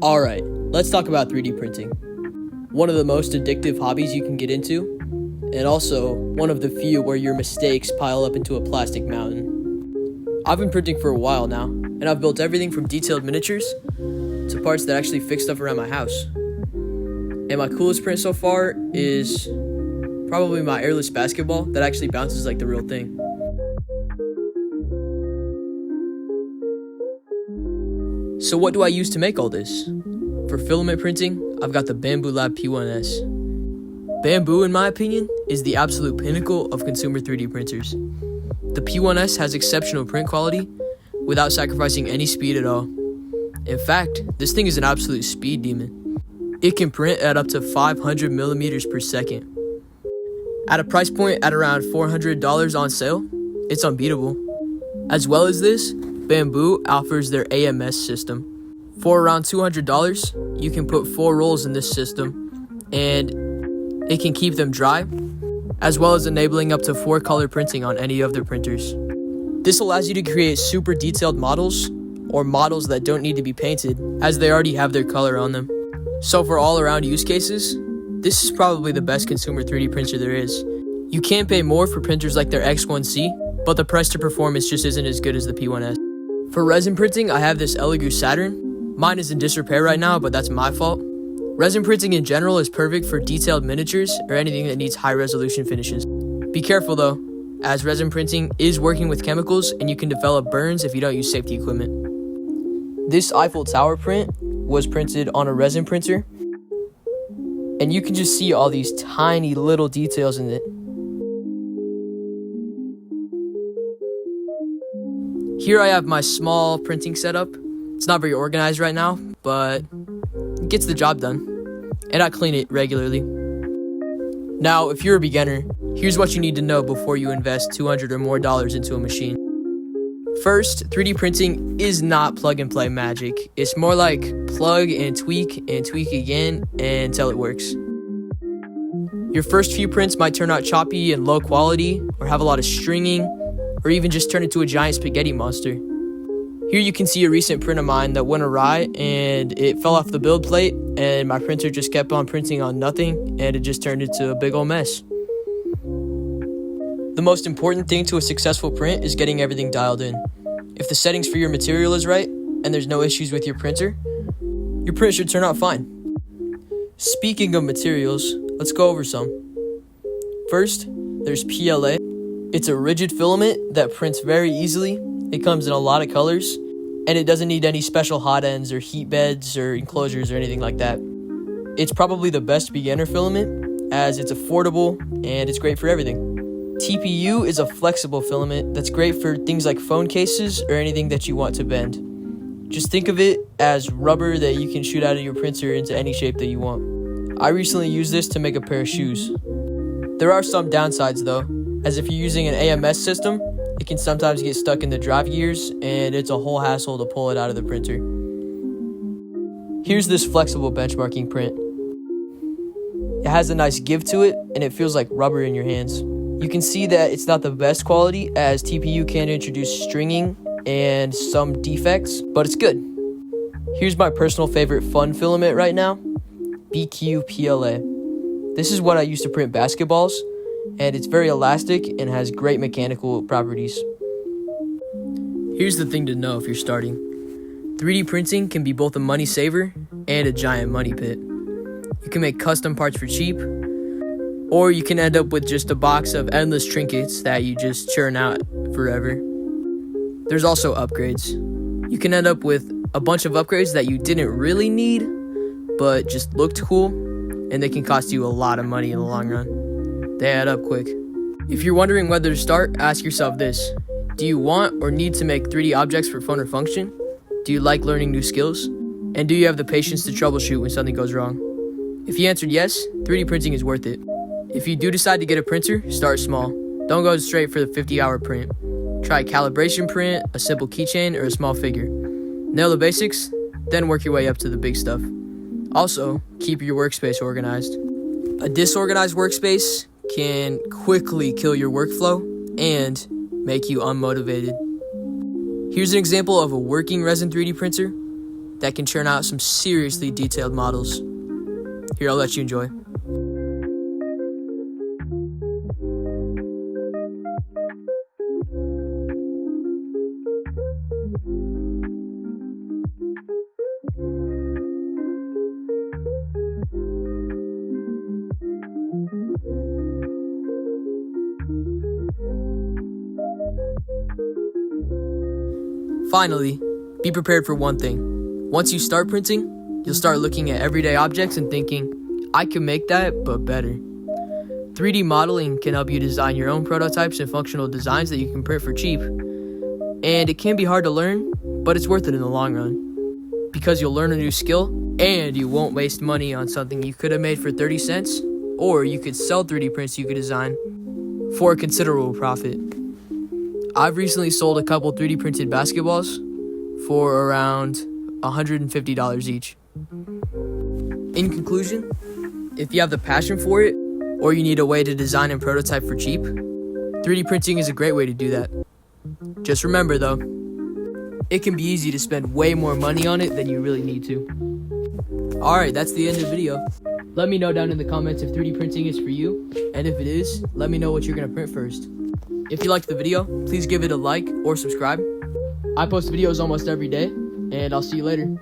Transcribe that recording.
Alright, let's talk about 3D printing. One of the most addictive hobbies you can get into, and also one of the few where your mistakes pile up into a plastic mountain. I've been printing for a while now, and I've built everything from detailed miniatures to parts that actually fix stuff around my house. And my coolest print so far is probably my airless basketball that actually bounces like the real thing. So what do I use to make all this? For filament printing, I've got the Bambu Lab P1S. Bambu, in my opinion, is the absolute pinnacle of consumer 3D printers. The P1S has exceptional print quality without sacrificing any speed at all. In fact, this thing is an absolute speed demon. It can print at up to 500 millimeters per second. At a price point at around $400 on sale, it's unbeatable. As well as this, Bambu offers their AMS system. For around $200, you can put 4 rolls in this system, and it can keep them dry, as well as enabling up to 4 color printing on any of their printers. This allows you to create super detailed models, or models that don't need to be painted, as they already have their color on them. So for all around use cases, this is probably the best consumer 3D printer there is. You can pay more for printers like their X1C, but the price to performance just isn't as good as the P1S. For resin printing, I have this Elegoo Saturn. Mine is in disrepair right now, but that's my fault. Resin printing in general is perfect for detailed miniatures or anything that needs high resolution finishes. Be careful though, as resin printing is working with chemicals and you can develop burns if you don't use safety equipment. This Eiffel Tower print was printed on a resin printer, and you can just see all these tiny little details in it. Here I have my small printing setup. It's not very organized right now, but it gets the job done, and I clean it regularly. Now, if you're a beginner, here's what you need to know before you invest $200 or more into a machine. First, 3D printing is not plug and play magic. It's more like plug and tweak again until it works. Your first few prints might turn out choppy and low quality, or have a lot of stringing, or even just turn into a giant spaghetti monster. Here you can see a recent print of mine that went awry and it fell off the build plate, and my printer just kept on printing on nothing, and it just turned into a big old mess. The most important thing to a successful print is getting everything dialed in. If the settings for your material is right and there's no issues with your print should turn out fine. Speaking of materials, let's go over some. First, there's PLA. It's a rigid filament that prints very easily. It comes in a lot of colors, and it doesn't need any special hot ends or heat beds or enclosures or anything like that. It's probably the best beginner filament, as it's affordable and it's great for everything. TPU is a flexible filament that's great for things like phone cases or anything that you want to bend. Just think of it as rubber that you can shoot out of your printer into any shape that you want. I recently used this to make a pair of shoes. There are some downsides though, as if you're using an AMS system, it can sometimes get stuck in the drive gears, and it's a whole hassle to pull it out of the printer. Here's this flexible benchmarking print. It has a nice give to it, and it feels like rubber in your hands. You can see that it's not the best quality, as TPU can introduce stringing and some defects, but it's good. Here's my personal favorite fun filament right now, BQ PLA. This is what I use to print basketballs, and it's very elastic and has great mechanical properties. Here's the thing to know if you're starting. 3D printing can be both a money saver and a giant money pit. You can make custom parts for cheap, or you can end up with just a box of endless trinkets that you just churn out forever. There's also upgrades. You can end up with a bunch of upgrades that you didn't really need, but just looked cool, and they can cost you a lot of money in the long run. They add up quick. If you're wondering whether to start, ask yourself this. Do you want or need to make 3D objects for fun or function? Do you like learning new skills? And do you have the patience to troubleshoot when something goes wrong? If you answered yes, 3D printing is worth it. If you do decide to get a printer, start small. Don't go straight for the 50-hour print. Try a calibration print, a simple keychain, or a small figure. Nail the basics, then work your way up to the big stuff. Also, keep your workspace organized. A disorganized workspace can quickly kill your workflow and make you unmotivated. Here's an example of a working resin 3D printer. that can churn out some seriously detailed models. Here, I'll let you enjoy. Finally, be prepared for one thing. Once you start printing, you'll start looking at everyday objects and thinking, I can make that, but better. 3D modeling can help you design your own prototypes and functional designs that you can print for cheap. And it can be hard to learn, but it's worth it in the long run. Because you'll learn a new skill, and you won't waste money on something you could have made for 30 cents, or you could sell 3D prints you could design for a considerable profit. I've recently sold a couple 3D printed basketballs for around $150 each. In conclusion, if you have the passion for it, or you need a way to design and prototype for cheap, 3D printing is a great way to do that. Just remember though, it can be easy to spend way more money on it than you really need to. Alright, that's the end of the video. Let me know down in the comments if 3D printing is for you, and if it is, let me know what you're going to print first. If you liked the video, please give it a like or subscribe. I post videos almost every day, and I'll see you later.